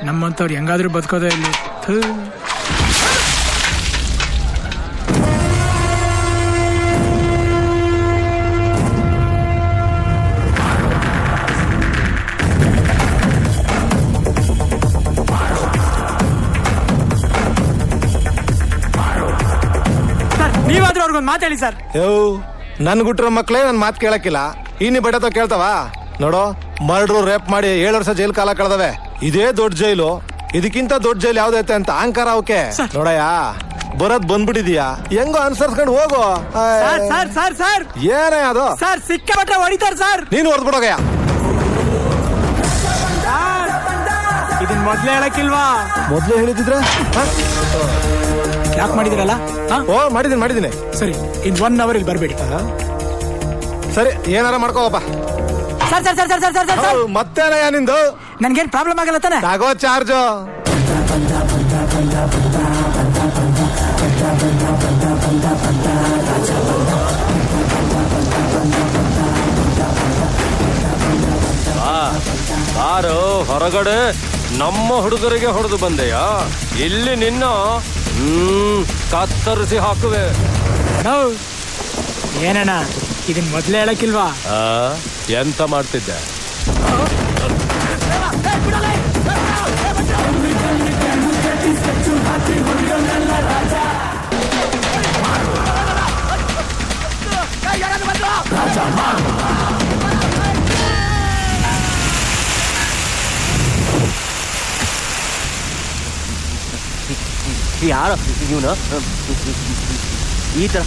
ನಮ್ಮಂತವ್ರು ಹೆಂಗಾದ್ರೂ ಬದುಕೋದೇ ಇಲ್ಲಿ. ನೀವಾದ್ರೂ ಅವ್ರಿಗೊಂದು ಮಾತು ಹೇಳಿ ಸರ್. ನನ್ ಗುಟ್ರ ಮಕ್ಳೇ ನನ್ ಮಾತು ಕೇಳಕ್ಕಿಲ್ಲ, ಇನ್ನಿ ಬಡತ ಕೇಳ್ತಾವ? ನೋಡೋ, ಮರ್ಡ್ರು ರೇಪ್ ಮಾಡಿ 7 ವರ್ಷ ಜೈಲ್ ಕಾಲ ಕಳೆದವೆ. ಇದೇ ದೊಡ್ಡ ಜೈಲು, ಇದಕ್ಕಿಂತ ದೊಡ್ಡ ಜೈಲ್ ಯಾವ್ದೈತೆ ಅಂತ ಅಹಂಕಾರ ಅವಕ್ಕೆ. ನೋಡಯ್ಯ, ಬರೋದ್ ಬಂದ್ಬಿಟ್ಟಿದ್ಯಾ, ಹೆಂಗೋ ಅನ್ಸರ್ಸ್ಕೊಂಡು ಹೋಗು. ಏನೇ ಅದು ಸರ್, ಸಿಕ್ಕಾಪಟ್ಟೆ ಹೊಡಿತಾರೆ ಸರ್. ನೀನು ಹೊಡೆದ್ಬಿಡೋಗಯ್ಯ. ಇದನ್ ಮೊದ್ಲೇ ಹೇಳಕ್ಕಿಲ್ವಾ? ಮೊದ್ಲೇ ಹೇಳಿದ್ರೆ ಯಾಕೆ ಮಾಡಿದಿರಲ್ಲ? ಮಾಡಿದೀನಿ. ಸರಿ, ಇನ್ 1 hour ಇಲ್ಲಿ ಬರ್ಬೇಡಿ. ಸರಿ, ಏನಾರ ಮಾಡ್ಕೋಪ್ಪ. ಸರ್ ಮತ್ತೇನಯ್ಯ ನಿಂದು? ನನ್ಗೇನ್ ಪ್ರಾಬ್ಲಮ್ ಆಗಲ್ಲ ತಾನೆ? ತಗೋ ಚಾರ್ಜು. ಬಾರು ಹೊರಗಡೆ, ನಮ್ಮ ಹುಡುಗರಿಗೆ ಹೊಡೆದು ಬಂದೆಯಾ? ಇಲ್ಲಿ ನಿನ್ನ ಕತ್ತರಿಸಿ ಹಾಕುವೆ. ಏನಣ್ಣ, ಇದನ್ ಮೊದ್ಲೇ ಹೇಳಕ್ಕಿಲ್ವಾ? ಎಂತ ಮಾಡ್ತಿದ್ದೆ? ಯಾರ ಇವನು ಈ ತರ